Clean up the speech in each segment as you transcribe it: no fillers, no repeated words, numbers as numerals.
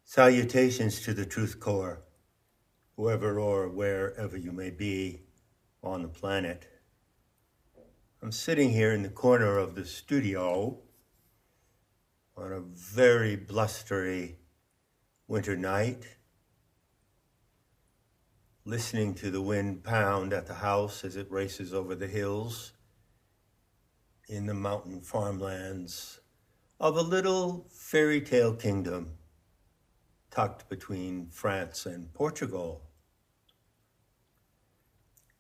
Salutations to the Truth Core, whoever or wherever you may be on the planet. I'm sitting here in the corner of the studio on a very blustery winter night, listening to the wind pound at the house as it races over the hills in the mountain farmlands of a little fairy tale kingdom tucked between France and Portugal.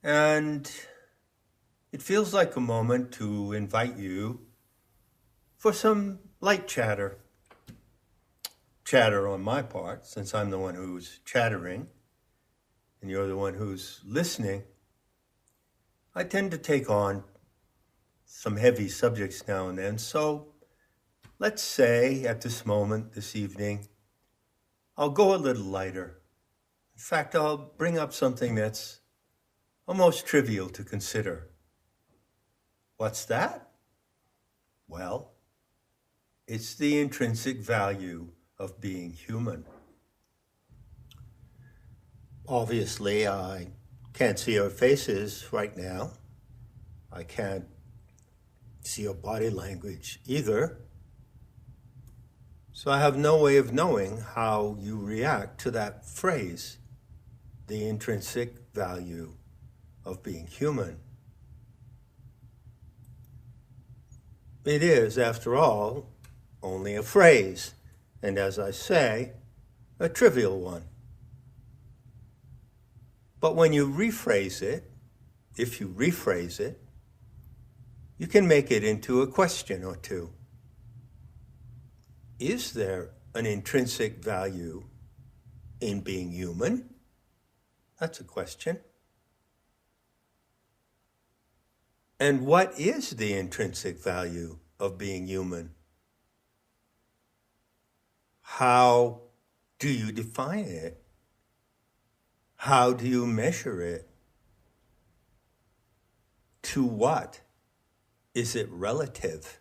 And it feels like a moment to invite you for some light chatter. Chatter on my part, since I'm the one who's chattering and you're the one who's listening. I tend to take on some heavy subjects now and then, so let's say at this moment, this evening, I'll go a little lighter. In fact, I'll bring up something that's almost trivial to consider. What's that? Well, it's the intrinsic value of being human. Obviously, I can't see your faces right now. I can't see your body language either. So I have no way of knowing how you react to that phrase, the intrinsic value of being human. It is, after all, only a phrase, and as I say, a trivial one. But when you rephrase it, if you rephrase it, you can make it into a question or two. Is there an intrinsic value in being human? That's a question. And what is the intrinsic value of being human? How do you define it? How do you measure it? To what is it relative?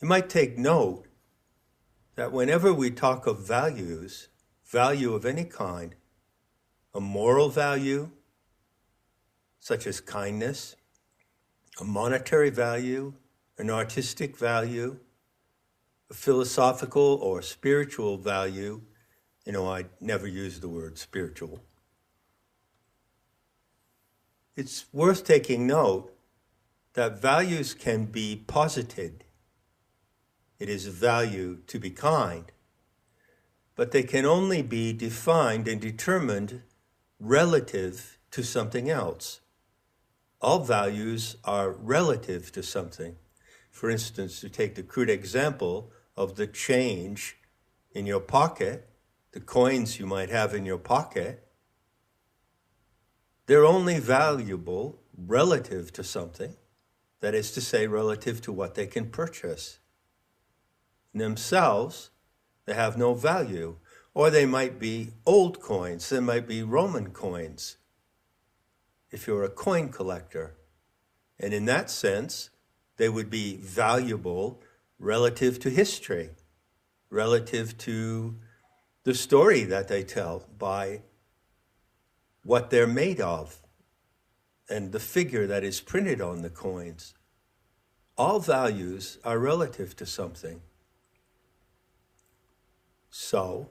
You might take note that whenever we talk of values, value of any kind, a moral value, such as kindness, a monetary value, an artistic value, a philosophical or spiritual value, I never use the word spiritual. It's worth taking note that values can be posited. It is a value to be kind, but they can only be defined and determined relative to something else. All values are relative to something. For instance, to take the crude example of the change in your pocket, the coins you might have in your pocket, they're only valuable relative to something. That is to say, relative to what they can purchase. In themselves, they have no value. Or they might be old coins, they might be Roman coins, if you're a coin collector. And in that sense, they would be valuable relative to history, relative to the story that they tell by what they're made of and the figure that is printed on the coins. All values are relative to something. So,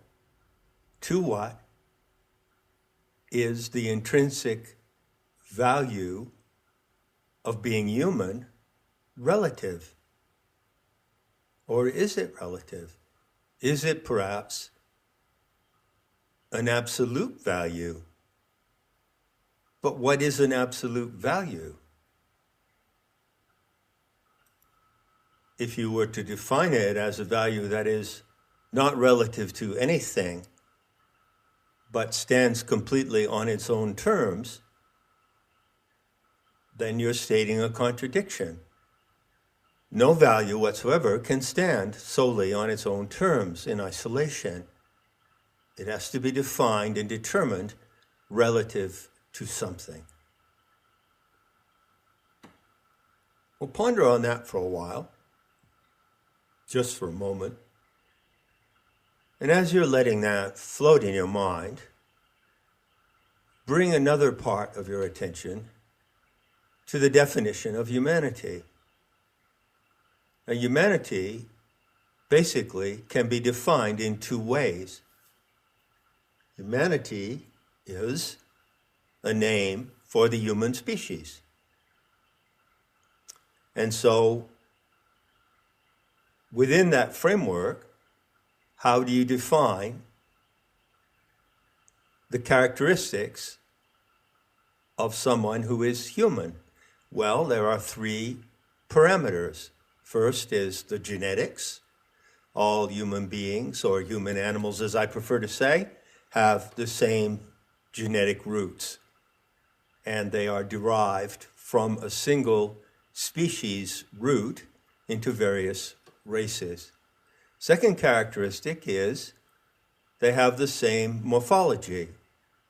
to what is the intrinsic value of being human relative? Or is it relative? Is it perhaps an absolute value? But what is an absolute value? If you were to define it as a value that is not relative to anything, but stands completely on its own terms, then you're stating a contradiction. No value whatsoever can stand solely on its own terms in isolation. It has to be defined and determined relative to something. We'll ponder on that for a while, just for a moment. And as you're letting that float in your mind, bring another part of your attention to the definition of humanity. Now, humanity basically can be defined in two ways. Humanity is a name for the human species. And so, within that framework, how do you define the characteristics of someone who is human? Well, there are three parameters. First is the genetics. All human beings, or human animals as I prefer to say, have the same genetic roots. And they are derived from a single species root into various races. Second characteristic is they have the same morphology.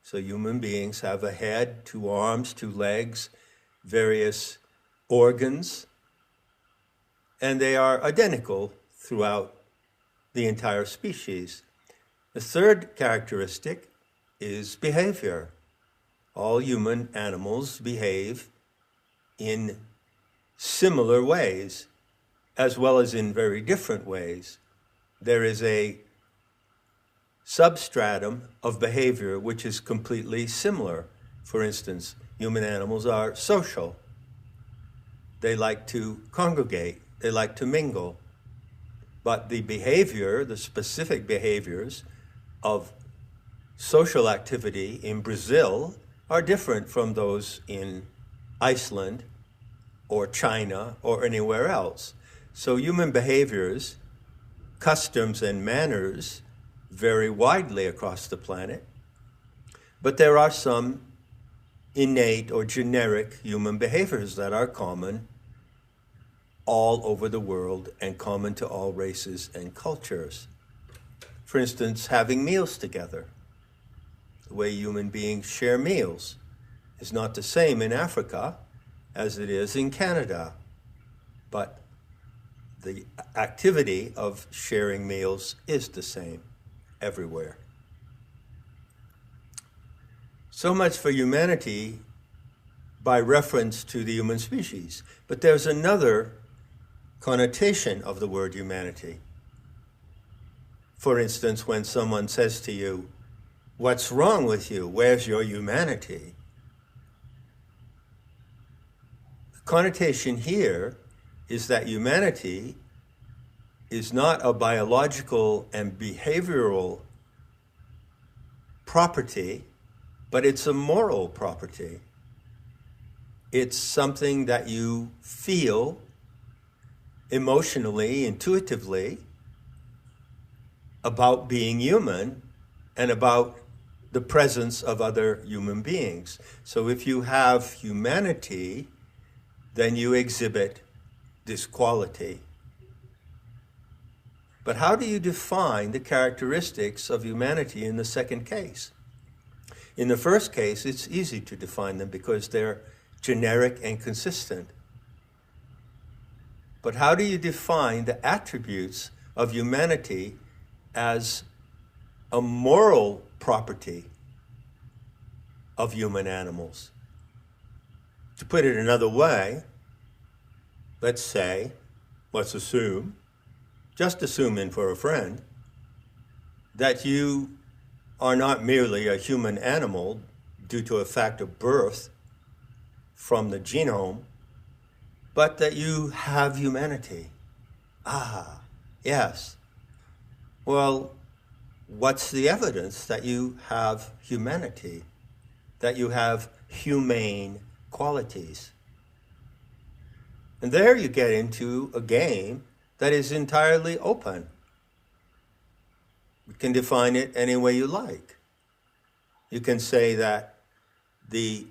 So human beings have a head, 2 arms, 2 legs, various organs, and they are identical throughout the entire species. The third characteristic is behavior. All human animals behave in similar ways, as well as in very different ways. There is a substratum of behavior which is completely similar. For instance, human animals are social. They like to congregate. They like to mingle. But the behavior, the specific behaviors of social activity in Brazil are different from those in Iceland or China or anywhere else. So human behaviors, customs, and manners vary widely across the planet, but there are some innate or generic human behaviors that are common all over the world and common to all races and cultures. For instance, having meals together. The way human beings share meals is not the same in Africa as it is in Canada, but the activity of sharing meals is the same everywhere. So much for humanity by reference to the human species. But there's another connotation of the word humanity. For instance, when someone says to you, "What's wrong with you? Where's your humanity?" The connotation here is that humanity is not a biological and behavioral property, but it's a moral property. It's something that you feel emotionally, intuitively about being human and about the presence of other human beings. So if you have humanity, then you exhibit this quality. But how do you define the characteristics of humanity in the second case? In the first case, it's easy to define them because they're generic and consistent. But how do you define the attributes of humanity as a moral property of human animals? To put it another way, let's assume, just assuming for a friend, that you are not merely a human animal due to a fact of birth from the genome, but that you have humanity. Ah, yes. Well, what's the evidence that you have humanity, that you have humane qualities? And there you get into a game that is entirely open. You can define it any way you like. You can say that the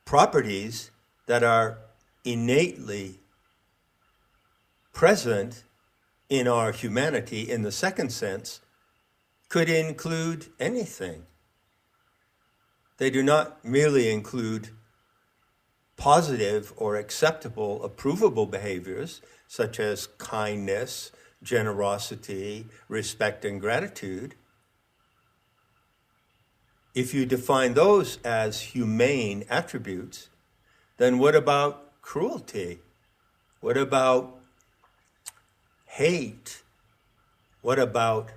properties that are innately present in our humanity in the second sense could include anything. They do not merely include positive or acceptable, approvable behaviors such as kindness, generosity, respect, and gratitude, if you define those as humane attributes, then what about cruelty? What about hate? What about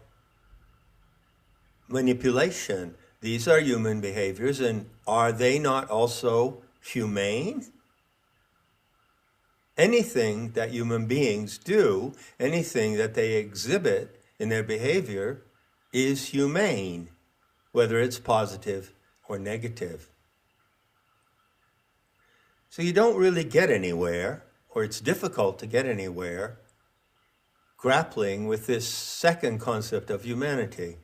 manipulation? These are human behaviors, and are they not also humane? Anything that human beings do, anything that they exhibit in their behavior is humane, whether it's positive or negative. So you don't really get anywhere, or it's difficult to get anywhere, grappling with this second concept of humanity.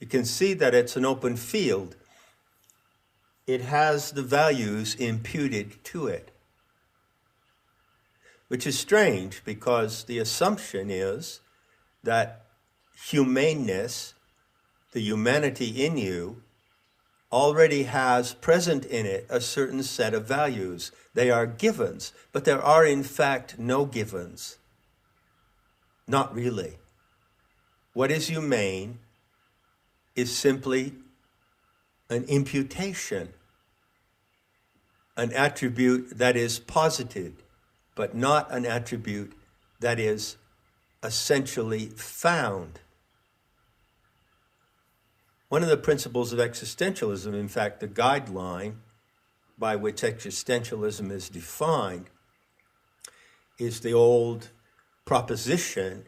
You can see that it's an open field. It has the values imputed to it, which is strange because the assumption is that humaneness, the humanity in you, already has present in it a certain set of values. They are givens, but there are in fact no givens. Not really. What is humane is simply an imputation, an attribute that is posited, but not an attribute that is essentially found. One of the principles of existentialism, in fact, the guideline by which existentialism is defined, is the old proposition,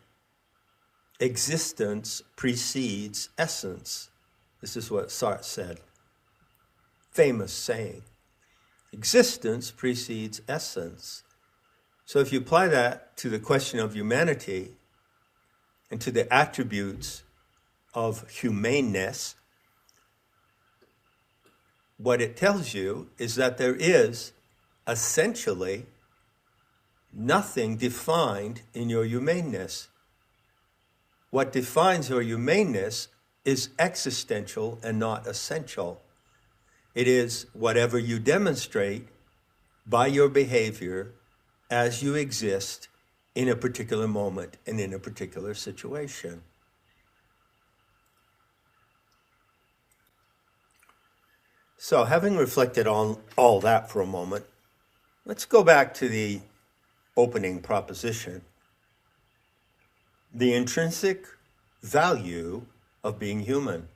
existence precedes essence. This is what Sartre said. Famous saying. Existence precedes essence. So if you apply that to the question of humanity and to the attributes of humaneness, what it tells you is that there is essentially nothing defined in your humaneness. What defines your humaneness is existential and not essential. It is whatever you demonstrate by your behavior as you exist in a particular moment and in a particular situation. So, having reflected on all that for a moment, let's go back to the opening proposition. The intrinsic value of being human.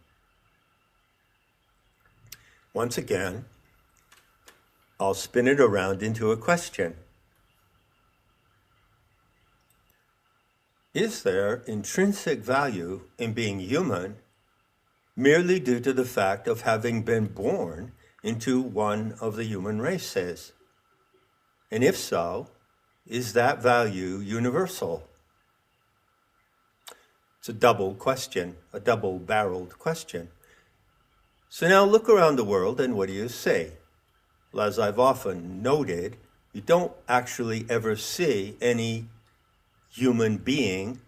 Once again, I'll spin it around into a question. Is there intrinsic value in being human merely due to the fact of having been born into one of the human races? And if so, is that value universal? It's a double question, a double-barreled question. So now look around the world and what do you see? Well, as I've often noted, you don't actually ever see any human being,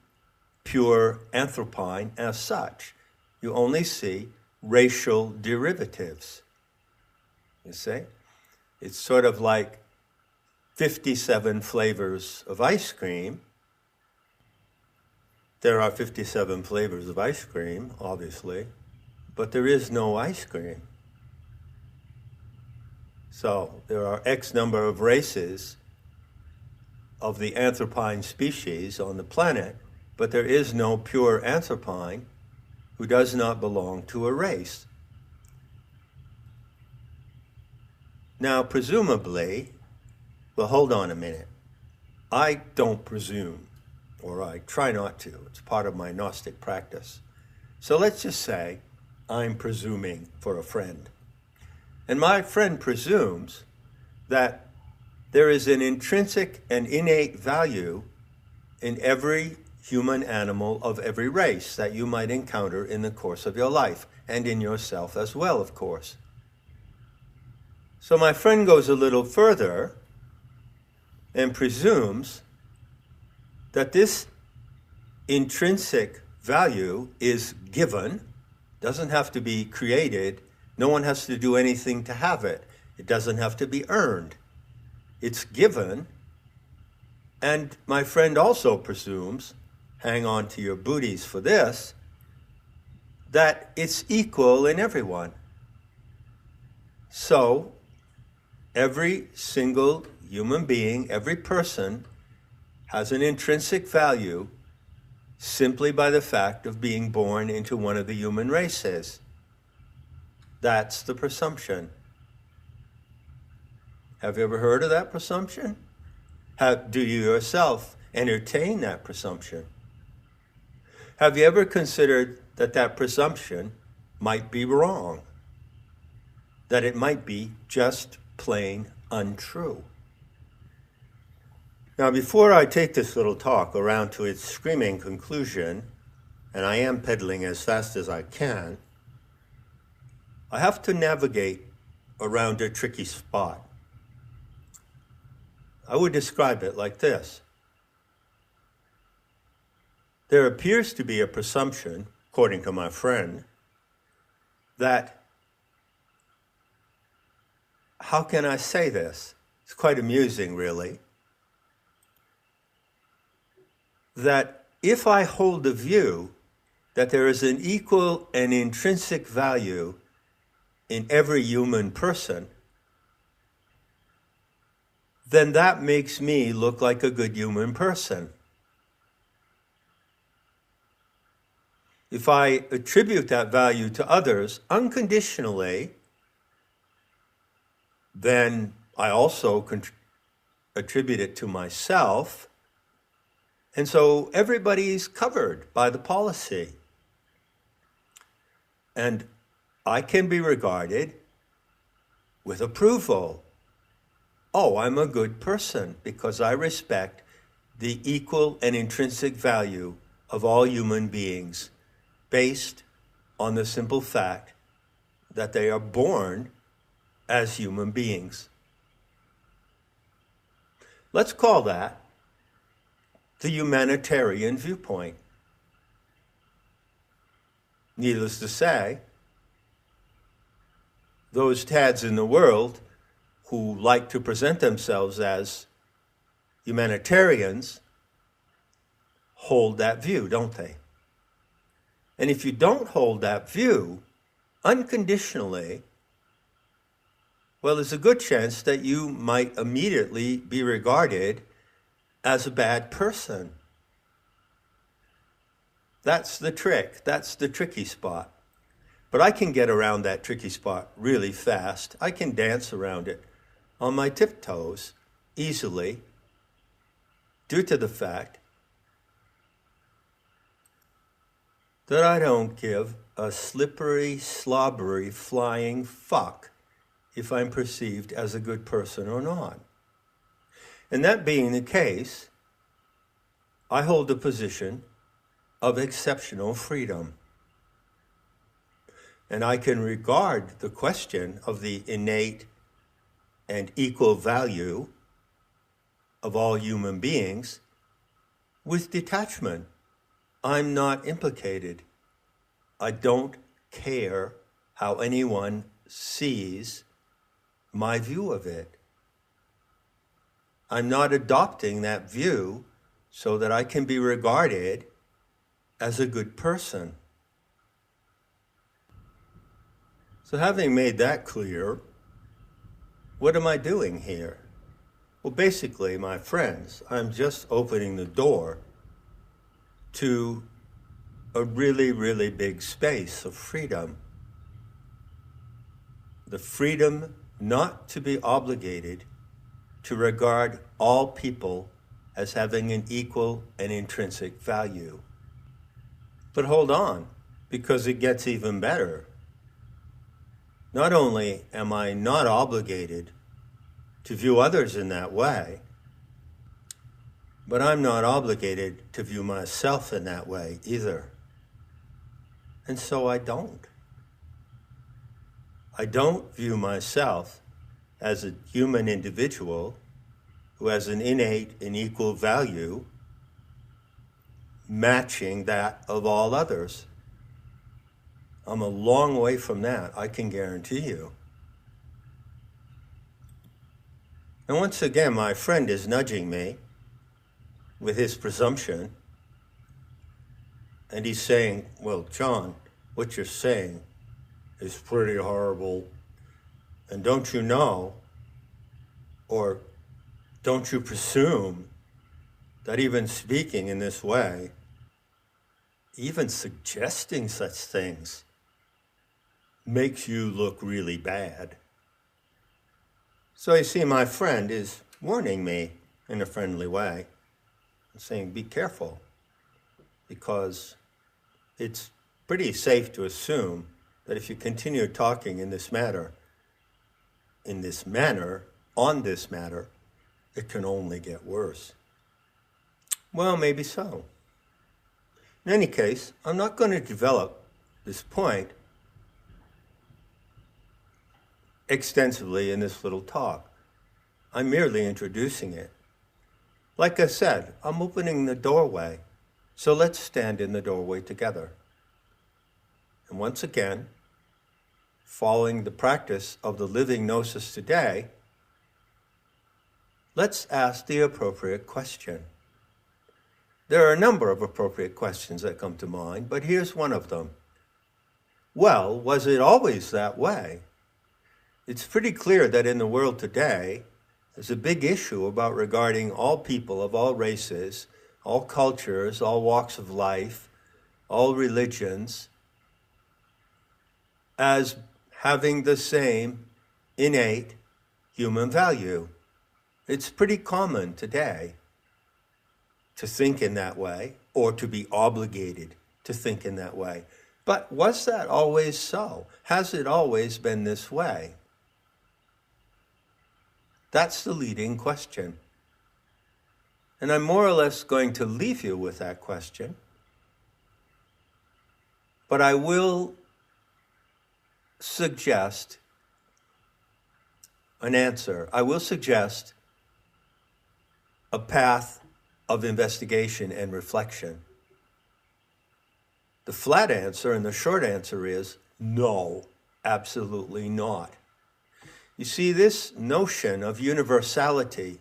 pure anthropine as such. You only see racial derivatives. You see? It's sort of like 57 flavors of ice cream. There are 57 flavors of ice cream, obviously, but there is no ice cream. So there are X number of races of the anthropine species on the planet, but there is no pure anthropine who does not belong to a race. Now, presumably, well, hold on a minute. I don't presume, or I try not to. It's part of my Gnostic practice. So let's just say I'm presuming for a friend. And my friend presumes that there is an intrinsic and innate value in every human animal of every race that you might encounter in the course of your life, and in yourself as well, of course. So my friend goes a little further and presumes that this intrinsic value is given, doesn't have to be created, no one has to do anything to have it. It doesn't have to be earned. It's given, And my friend also presumes, hang on to your booties for this, that it's equal in everyone. So, every single human being, every person, has an intrinsic value simply by the fact of being born into one of the human races. That's the presumption. Have you ever heard of that presumption? Do you yourself entertain that presumption? Have you ever considered that that presumption might be wrong? That it might be just plain untrue? Now, before I take this little talk around to its screaming conclusion, and I am pedaling as fast as I can, I have to navigate around a tricky spot. I would describe it like this. There appears to be a presumption, according to my friend, that, how can I say this? It's quite amusing, really. That if I hold the view that there is an equal and intrinsic value in every human person, then that makes me look like a good human person. If I attribute that value to others unconditionally, then I also attribute it to myself. And so everybody's covered by the policy. And I can be regarded with approval. Oh, I'm a good person because I respect the equal and intrinsic value of all human beings based on the simple fact that they are born as human beings. Let's call that the humanitarian viewpoint. Needless to say, those tads in the world who like to present themselves as humanitarians hold that view, don't they? And if you don't hold that view unconditionally, well, there's a good chance that you might immediately be regarded as a bad person. That's the trick. That's the tricky spot. But I can get around that tricky spot really fast. I can dance around it on my tiptoes easily due to the fact that I don't give a slippery, slobbery, flying fuck if I'm perceived as a good person or not. And that being the case, I hold a position of exceptional freedom. And I can regard the question of the innate and equal value of all human beings with detachment. I'm not implicated. I don't care how anyone sees my view of it. I'm not adopting that view so that I can be regarded as a good person. So having made that clear, what am I doing here? Well, basically, my friends, I'm just opening the door to a really, really big space of freedom. The freedom not to be obligated to regard all people as having an equal and intrinsic value. But hold on, because it gets even better. Not only am I not obligated to view others in that way, but I'm not obligated to view myself in that way either. And so I don't. I don't view myself as a human individual who has an innate and equal value matching that of all others. I'm a long way from that, I can guarantee you. And once again, my friend is nudging me with his presumption, and he's saying, well, John, what you're saying is pretty horrible, and don't you know, or don't you presume that even speaking in this way, even suggesting such things, makes you look really bad? So you see, my friend is warning me in a friendly way, and saying, be careful, because it's pretty safe to assume that if you continue talking in this manner, on this matter, it can only get worse. Well, maybe so. In any case, I'm not going to develop this point extensively in this little talk. I'm merely introducing it. Like I said, I'm opening the doorway, so let's stand in the doorway together. And once again, following the practice of the living gnosis today, let's ask the appropriate question. There are a number of appropriate questions that come to mind, but here's one of them. Well, was it always that way? It's pretty clear that in the world today, there's a big issue about regarding all people of all races, all cultures, all walks of life, all religions, as having the same innate human value. It's pretty common today to think in that way, or to be obligated to think in that way. But was that always so? Has it always been this way? That's the leading question. And I'm more or less going to leave you with that question. But I will suggest an answer. I will suggest a path of investigation and reflection. The flat answer and the short answer is no, absolutely not. You see, this notion of universality,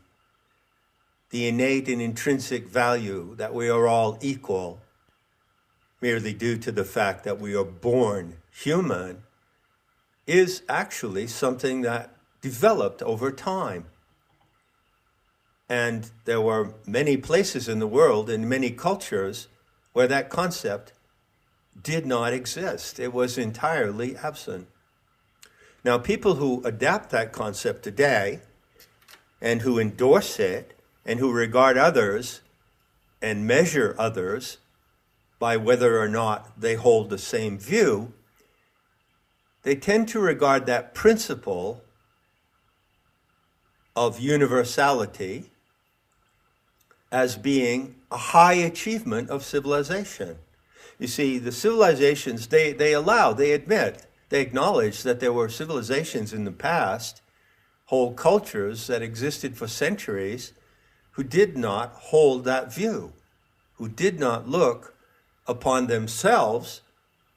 the innate and intrinsic value that we are all equal, merely due to the fact that we are born human, is actually something that developed over time. And there were many places in the world, in many cultures, where that concept did not exist. It was entirely absent. Now, people who adapt that concept today and who endorse it and who regard others and measure others by whether or not they hold the same view, they tend to regard that principle of universality as being a high achievement of civilization. You see, the civilizations, they admit, they acknowledge that there were civilizations in the past, whole cultures that existed for centuries, who did not hold that view, who did not look upon themselves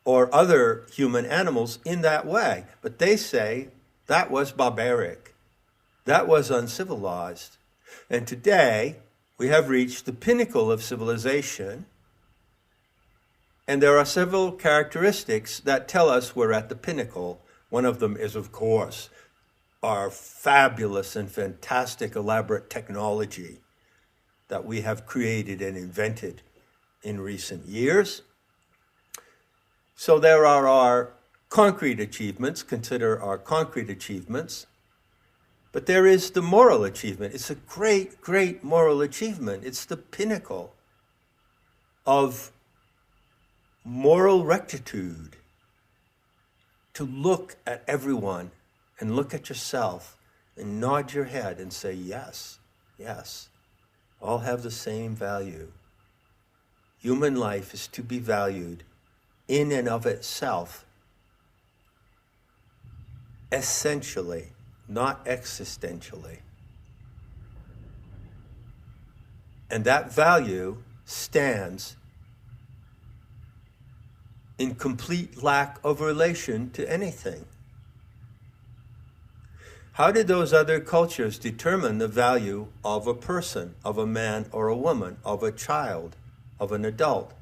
or other human animals in that way. But they say that was barbaric, that was uncivilized. And today, we have reached the pinnacle of civilization, and there are several characteristics that tell us we're at the pinnacle. One of them is, of course, our fabulous and fantastic elaborate technology that we have created and invented in recent years. So there are our concrete achievements, consider our concrete achievements. But there is the moral achievement. It's a great, great moral achievement. It's the pinnacle of moral rectitude, to look at everyone and look at yourself and nod your head and say, yes, yes, all have the same value. Human life is to be valued in and of itself, essentially, not existentially. And that value stands in complete lack of relation to anything. How did those other cultures determine the value of a person, of a man or a woman, of a child, of an adult?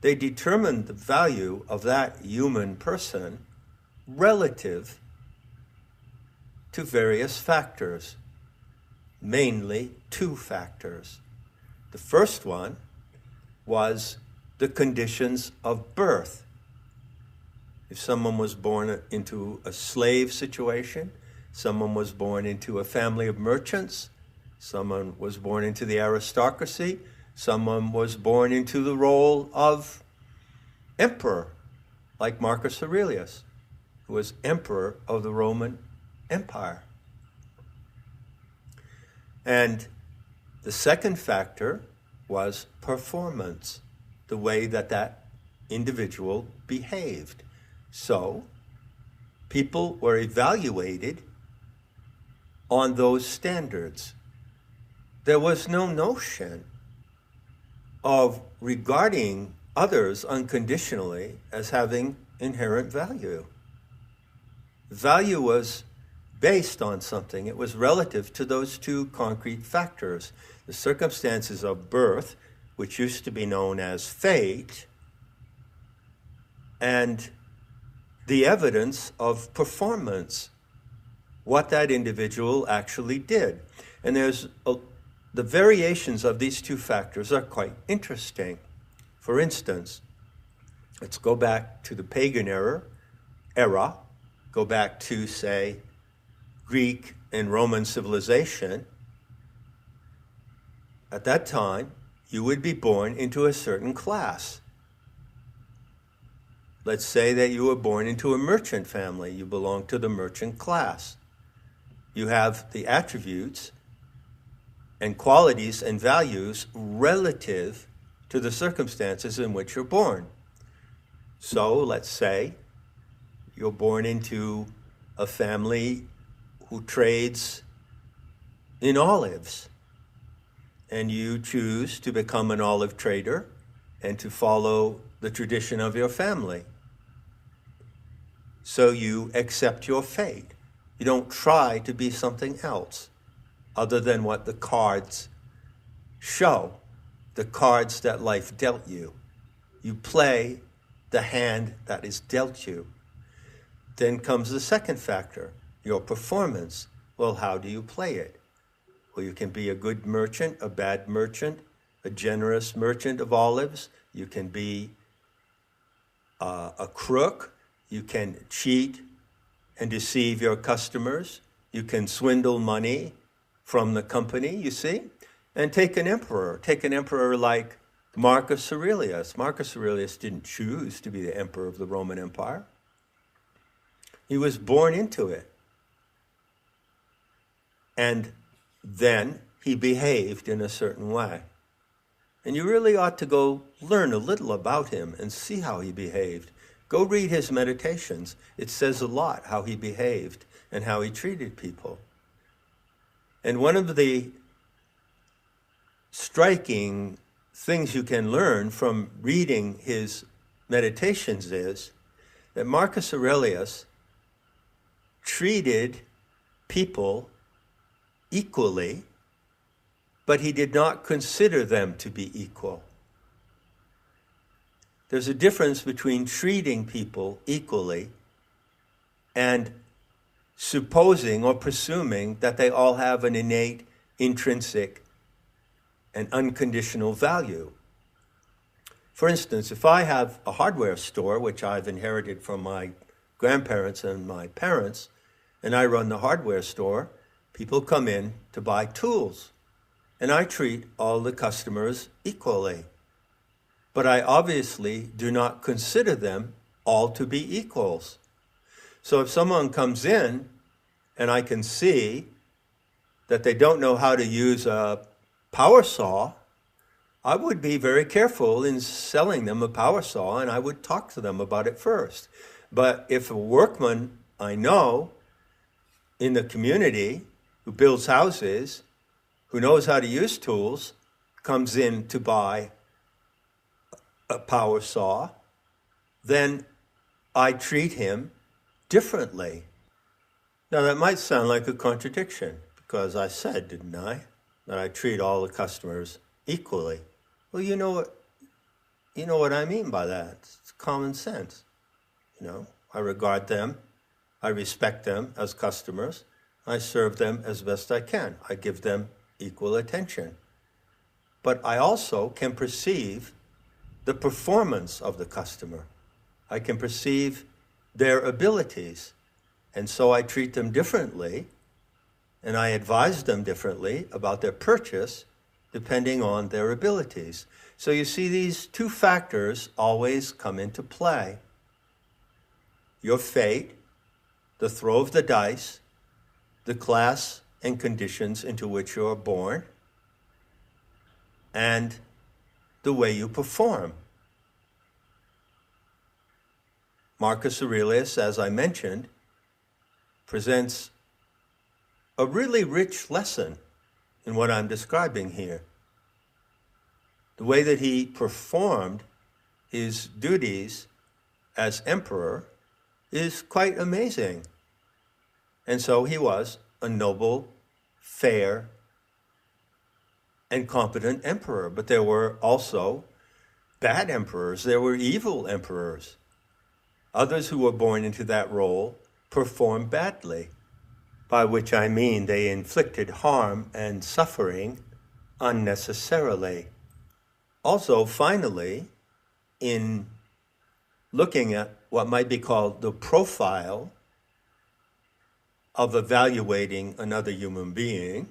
They determined the value of that human person relative to various factors, mainly two factors. The first one was the conditions of birth. If someone was born into a slave situation, someone was born into a family of merchants, someone was born into the aristocracy, someone was born into the role of emperor, like Marcus Aurelius, who was emperor of the Roman Empire. And the second factor was performance, the way that that individual behaved. So people were evaluated on those standards. There was no notion of regarding others unconditionally as having inherent value. Value was based on something. It was relative to those two concrete factors. The circumstances of birth, which used to be known as fate, and the evidence of performance, what that individual actually did. And the variations of these two factors are quite interesting. For instance, let's go back to the pagan era, go back to, say, Greek and Roman civilization. At that time, you would be born into a certain class. Let's say that you were born into a merchant family. You belong to the merchant class. You have the attributes and qualities and values relative to the circumstances in which you're born. So let's say you're born into a family who trades in olives, and you choose to become an olive trader and to follow the tradition of your family. So you accept your fate. You don't try to be something else other than what the cards show, the cards that life dealt you. You play the hand that is dealt you. Then comes the second factor, your performance. Well, how do you play it? Well, you can be a good merchant, a bad merchant, a generous merchant of olives. You can be a crook. You can cheat and deceive your customers. You can swindle money from the company, you see? And take an emperor like Marcus Aurelius. Marcus Aurelius didn't choose to be the emperor of the Roman Empire. He was born into it. And then he behaved in a certain way. And you really ought to go learn a little about him and see how he behaved. Go read his meditations. It says a lot how he behaved and how he treated people. And one of the striking things you can learn from reading his meditations is that Marcus Aurelius treated people equally, but he did not consider them to be equal. There's a difference between treating people equally and supposing or presuming that they all have an innate, intrinsic, and unconditional value. For instance, if I have a hardware store, which I've inherited from my grandparents and my parents, and I run the hardware store, people come in to buy tools, and I treat all the customers equally. But I obviously do not consider them all to be equals. So if someone comes in and I can see that they don't know how to use a power saw, I would be very careful in selling them a power saw, and I would talk to them about it first. But if a workman I know in the community who builds houses, who knows how to use tools, comes in to buy a power saw, then I treat him differently. Now that might sound like a contradiction, because I said, didn't I, that I treat all the customers equally. Well, you know what I mean by that. It's common sense. I regard them, I respect them as customers, I serve them as best I can. I give them equal attention. But I also can perceive the performance of the customer. I can perceive their abilities. And so I treat them differently, and I advise them differently about their purchase depending on their abilities. So you see, these two factors always come into play. Your fate, the throw of the dice, the class and conditions into which you are born, and the way you perform. Marcus Aurelius, as I mentioned, presents a really rich lesson in what I'm describing here. The way that he performed his duties as emperor is quite amazing. And so he was a noble, fair, and competent emperor. But there were also bad emperors. There were evil emperors. Others who were born into that role performed badly, by which I mean they inflicted harm and suffering unnecessarily. Also, finally, in looking at what might be called the profile of evaluating another human being,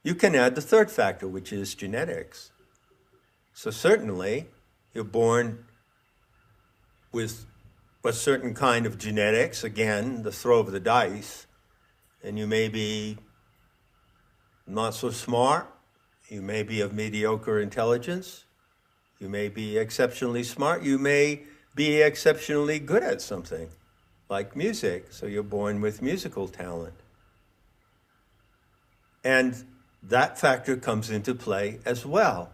you can add the third factor, which is genetics. So certainly, you're born with a certain kind of genetics, again, the throw of the dice, and you may be not so smart, you may be of mediocre intelligence, you may be exceptionally smart, you may be exceptionally good at something, like music, so you're born with musical talent. And that factor comes into play as well.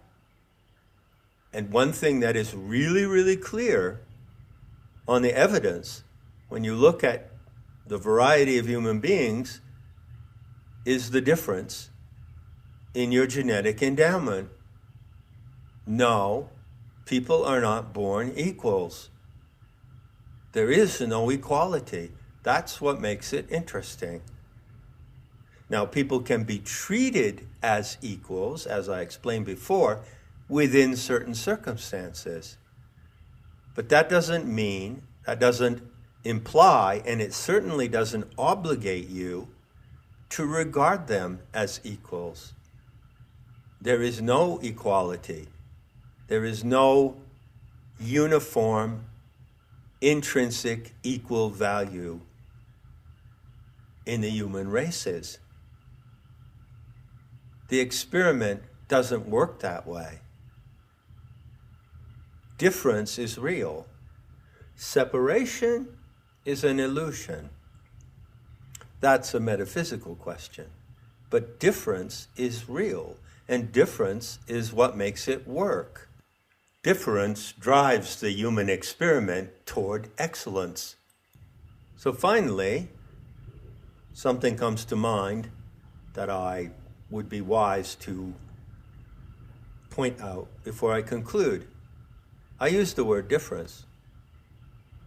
And one thing that is really, really clear on the evidence, when you look at the variety of human beings, is the difference in your genetic endowment. No, people are not born equals. There is no equality. That's what makes it interesting. Now, people can be treated as equals, as I explained before, within certain circumstances. But that doesn't mean, that doesn't imply, and it certainly doesn't obligate you to regard them as equals. There is no equality. There is no uniform, intrinsic, equal value in the human races. The experiment doesn't work that way. Difference is real. Separation is an illusion. That's a metaphysical question. But difference is real, and difference is what makes it work. Difference drives the human experiment toward excellence. So finally, something comes to mind that I would be wise to point out before I conclude. I use the word difference.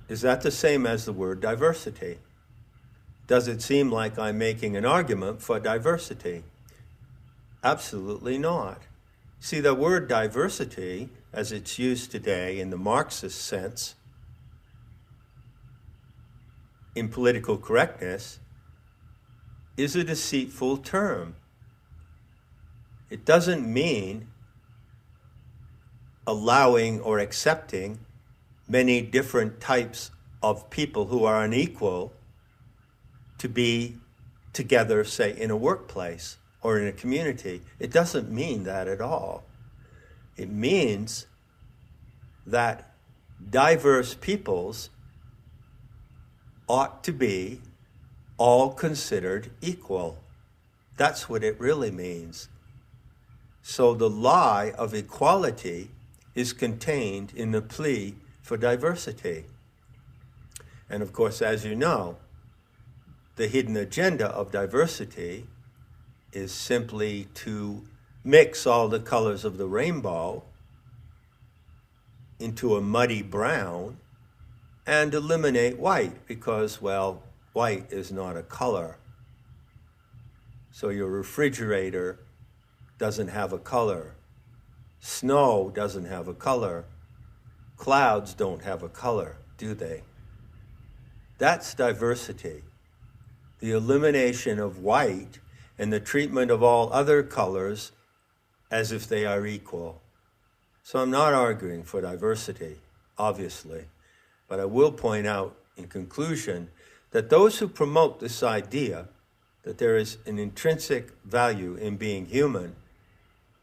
Is that the same as the word diversity? Does it seem like I'm making an argument for diversity? Absolutely not. See, the word diversity, as it's used today in the Marxist sense, in political correctness, is a deceitful term. It doesn't mean allowing or accepting many different types of people who are unequal to be together, say, in a workplace or in a community. It doesn't mean that at all. It means that diverse peoples ought to be all considered equal. That's what it really means. So the lie of equality is contained in the plea for diversity. And of course, as you know, the hidden agenda of diversity is simply to mix all the colors of the rainbow into a muddy brown and eliminate white because, well, white is not a color. So your refrigerator doesn't have a color. Snow doesn't have a color. Clouds don't have a color, do they? That's diversity. The elimination of white and the treatment of all other colors as if they are equal. So I'm not arguing for diversity, obviously, but I will point out in conclusion that those who promote this idea that there is an intrinsic value in being human,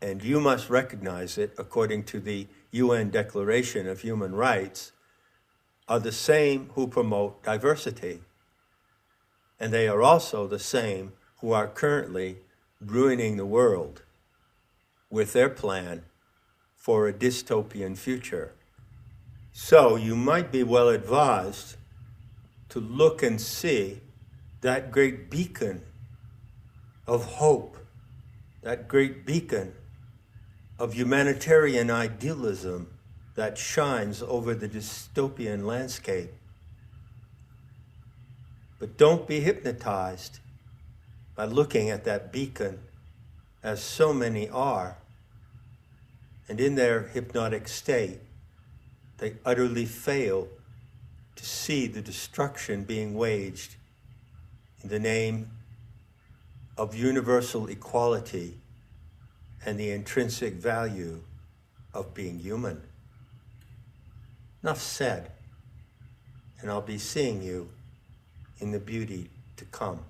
and you must recognize it according to the UN Declaration of Human Rights, are the same who promote diversity. And they are also the same who are currently ruining the world with their plan for a dystopian future. So you might be well advised to look and see that great beacon of hope, that great beacon of humanitarian idealism that shines over the dystopian landscape. But don't be hypnotized by looking at that beacon, as so many are, and in their hypnotic state, they utterly fail to see the destruction being waged in the name of universal equality and the intrinsic value of being human. Enough said, and I'll be seeing you in the beauty to come.